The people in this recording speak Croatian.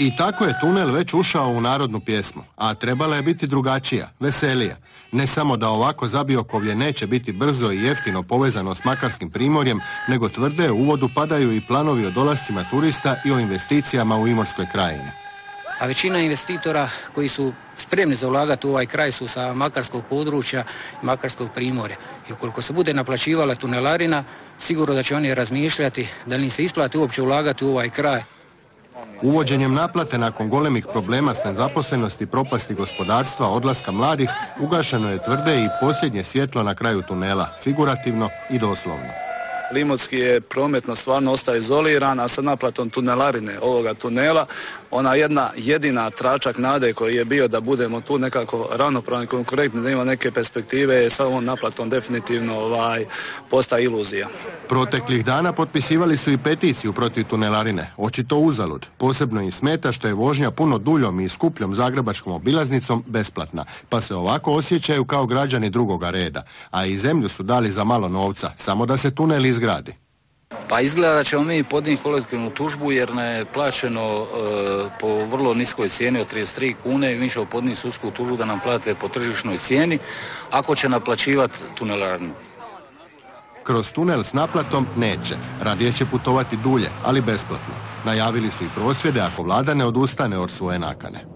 I tako je tunel već ušao u narodnu pjesmu, a trebala je biti drugačija, veselija. Ne samo da ovako Zabiokovlje neće biti brzo i jeftino povezano s Makarskim primorjem, nego tvrde u uvodu padaju i planovi o dolascima turista i o investicijama u Imotskoj krajini. A većina investitora koji su spremni za ulagati u ovaj kraj su sa Makarskog područja i Makarskog primorja. I ukoliko se bude naplaćivala tunelarina, sigurno da će oni razmišljati da li im se isplati uopće ulagati u ovaj kraj. Uvođenjem naplate nakon golemih problema s nezaposlenosti, propasti gospodarstva, odlaska mladih, ugašeno je, tvrde, i posljednje svjetlo na kraju tunela, figurativno i doslovno. Imotski je prometno stvarno ostaje izoliran, a sa naplatom tunelarine ovoga tunela, ona jedna jedina tračak nade koji je bio da budemo tu nekako ravnopravni, konkurentni, da ima neke perspektive, sa ovom naplatom definitivno postaje iluzija. Proteklih dana potpisivali su i peticiju protiv tunelarine, očito uzalud. Posebno im smeta što je vožnja puno duljom i skupljom zagrebačkom obilaznicom besplatna, pa se ovako osjećaju kao građani drugoga reda, a i zemlju su dali za malo novca, samo da se tunel izgradi. Pa izgleda da ćemo mi podnijeti kolektivnu tužbu jer ne je plaćeno po vrlo niskoj cijeni od 33 kune i mi ćemo podnijeti sudsku tužbu da nam plate po tržišnoj cijeni ako će naplaćivati tunelarinu. Kroz tunel s naplatom neće, radije će putovati dulje, ali besplatno. Najavili su i prosvjede ako vlada ne odustane od svoje nakane.